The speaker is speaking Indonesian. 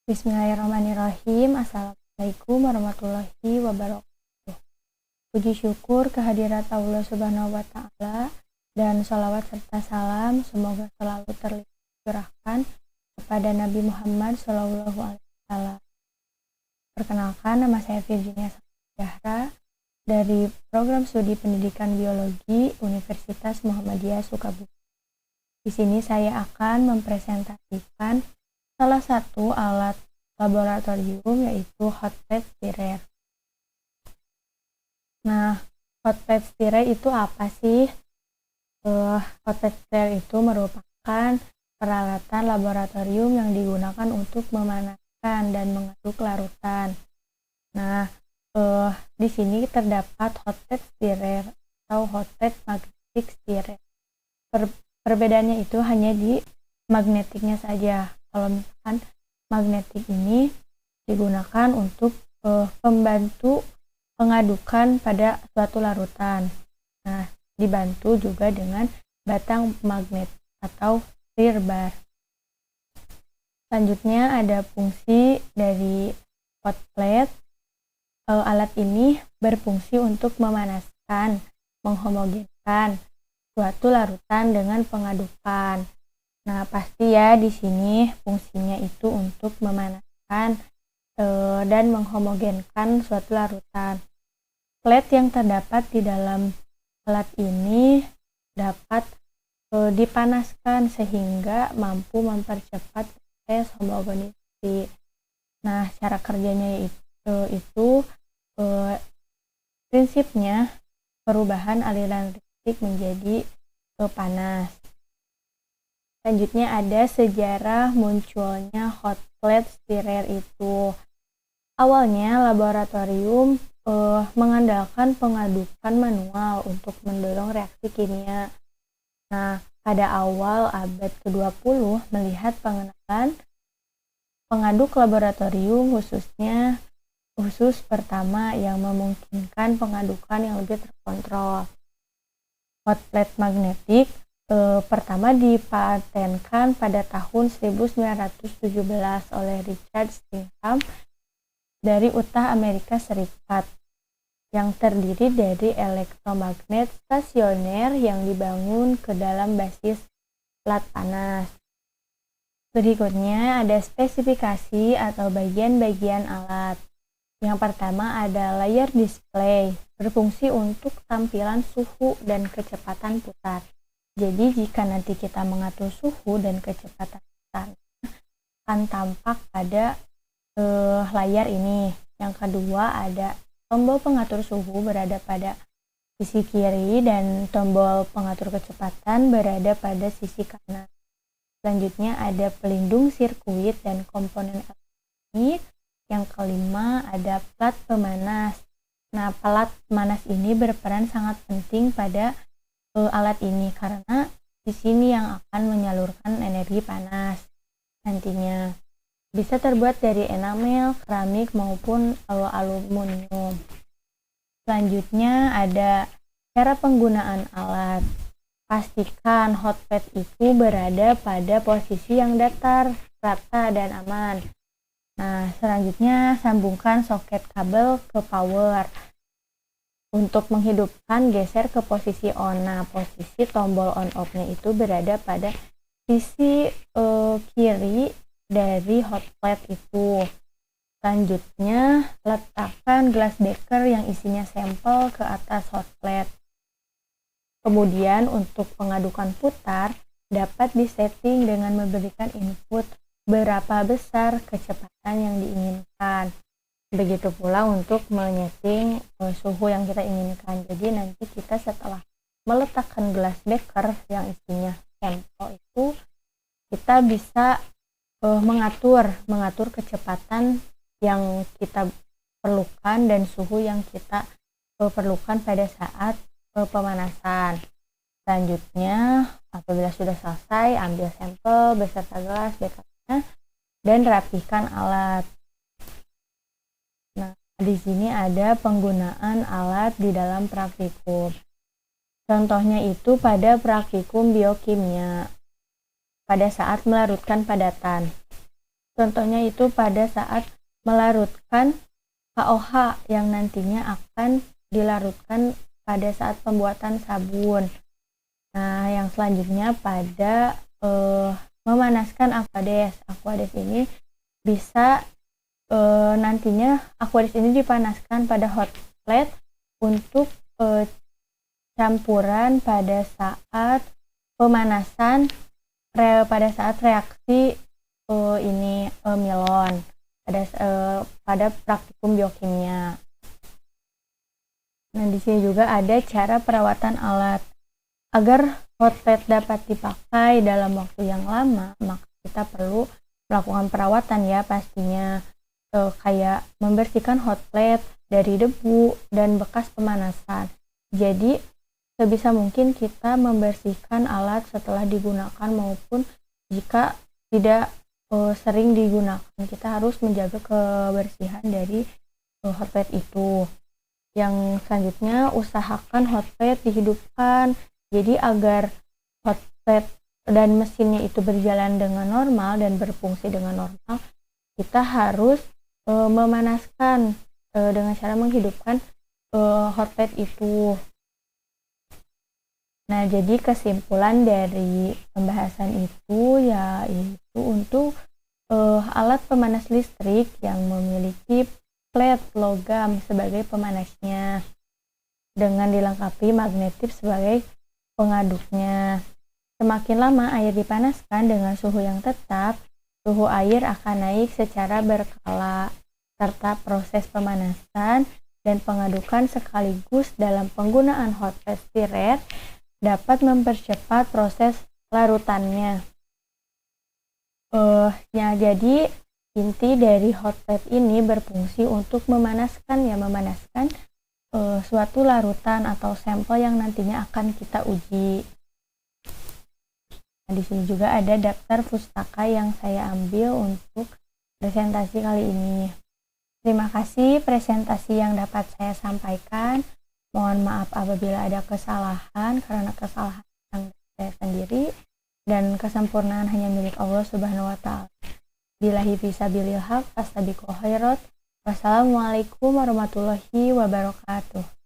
Bismillahirrahmanirrahim. Assalamualaikum warahmatullahi wabarakatuh. Puji syukur kehadirat Allah Subhanahu wa Ta'ala dan salawat serta salam semoga selalu tercurahkan kepada Nabi Muhammad SAW. Perkenalkan, nama saya Virginia Zahra dari Program Studi Pendidikan Biologi Universitas Muhammadiyah Sukabumi. Di sini saya akan mempresentasikan salah satu alat laboratorium yaitu hot plate stirrer. Nah, hot plate stirrer itu apa sih? Hot plate stirrer itu merupakan peralatan laboratorium yang digunakan untuk memanaskan dan mengaduk larutan. Nah, di sini terdapat hot plate stirrer atau hot plate magnetic stirrer. Perbedaannya itu hanya di magnetiknya saja. Kalau misalkan magnetik ini digunakan untuk pembantu pengadukan pada suatu larutan. Nah, dibantu juga dengan batang magnet atau stir bar. Selanjutnya ada fungsi dari hot plate. Alat ini berfungsi untuk memanaskan, menghomogenkan suatu larutan dengan pengadukan. Nah, pasti ya di sini fungsinya itu untuk memanaskan dan menghomogenkan suatu larutan. Plate yang terdapat di dalam alat ini dapat dipanaskan sehingga mampu mempercepat proses homogenisasi. Nah, cara kerjanya itu prinsipnya perubahan aliran listrik menjadi panas. Selanjutnya ada sejarah munculnya hot plate stirrer itu. Awalnya laboratorium mengandalkan pengadukan manual untuk mendorong reaksi kimia. Nah, pada awal abad ke-20 melihat pengenalan pengaduk laboratorium khusus pertama yang memungkinkan pengadukan yang lebih terkontrol. Hot plate magnetik pertama dipatenkan pada tahun 1917 oleh Richard Stingham dari Utah, Amerika Serikat, yang terdiri dari elektromagnet stasioner yang dibangun ke dalam basis plat panas. Berikutnya ada spesifikasi atau bagian-bagian alat. Yang pertama ada layar display, berfungsi untuk tampilan suhu dan kecepatan putar. Jadi jika nanti kita mengatur suhu dan kecepatan putar akan tampak pada layar ini. Yang kedua ada tombol pengatur suhu berada pada sisi kiri dan tombol pengatur kecepatan berada pada sisi kanan. Selanjutnya ada pelindung sirkuit dan komponen elektronik. Yang kelima ada plat pemanas. Nah, plat pemanas ini berperan sangat penting pada alat ini karena di sini yang akan menyalurkan energi panas nantinya. Bisa terbuat dari enamel, keramik maupun aluminium. Selanjutnya ada cara penggunaan alat. Pastikan hot plate itu berada pada posisi yang datar, rata dan aman. Nah, selanjutnya sambungkan soket kabel ke power. Untuk menghidupkan, geser ke posisi on. Nah, posisi tombol on off-nya itu berada pada sisi kiri dari hot plate itu. Selanjutnya, letakkan glass beaker yang isinya sampel ke atas hot plate. Kemudian, untuk pengadukan putar, dapat disetting dengan memberikan input berapa besar kecepatan yang diinginkan. Begitu pula untuk menyeting suhu yang kita inginkan. Jadi nanti kita setelah meletakkan glass beaker yang isinya sampel itu, kita bisa mengatur kecepatan yang kita perlukan dan suhu yang kita perlukan pada saat pemanasan. Selanjutnya, apabila sudah selesai, ambil sampel beserta glass beakernya dan rapikan alat. Nah, di sini ada penggunaan alat di dalam praktikum. Contohnya itu pada praktikum biokimia pada saat melarutkan padatan. Contohnya itu pada saat melarutkan KOH yang nantinya akan dilarutkan pada saat pembuatan sabun. Nah, yang selanjutnya pada memanaskan Aquades. Aquades ini bisa nantinya Aquades ini dipanaskan pada hot plate untuk campuran pada saat pemanasan pada saat reaksi Milon pada praktikum biokimia. Nah, di sini juga ada cara perawatan alat. Agar hot plate dapat dipakai dalam waktu yang lama, maka kita perlu melakukan perawatan ya pastinya. Kayak membersihkan hot plate dari debu dan bekas pemanasan. Jadi, sebisa mungkin kita membersihkan alat setelah digunakan maupun jika tidak sering digunakan. Kita harus menjaga kebersihan dari hot plate itu. Yang selanjutnya, usahakan hot plate dihidupkan. Jadi agar hot plate dan mesinnya itu berjalan dengan normal dan berfungsi dengan normal, kita harus memanaskan dengan cara menghidupkan hot plate itu. Nah, jadi kesimpulan dari pembahasan itu yaitu untuk alat pemanas listrik yang memiliki plate logam sebagai pemanasnya dengan dilengkapi magnetif sebagai pengaduknya. Semakin lama air dipanaskan dengan suhu yang tetap, suhu air akan naik secara berkala, serta proses pemanasan dan pengadukan sekaligus dalam penggunaan hot plate stirrer dapat mempercepat proses larutannya. Jadi inti dari hot plate ini berfungsi untuk memanaskan suatu larutan atau sampel yang nantinya akan kita uji. Nah, di sini juga ada daftar pustaka yang saya ambil untuk presentasi kali ini. Terima kasih presentasi yang dapat saya sampaikan. Mohon maaf apabila ada kesalahan karena kesalahan yang saya sendiri dan kesempurnaan hanya milik Allah Subhanahu wa taala. Billahi fisabilil haq, fastabiqul khairat. Wassalamualaikum warahmatullahi wabarakatuh.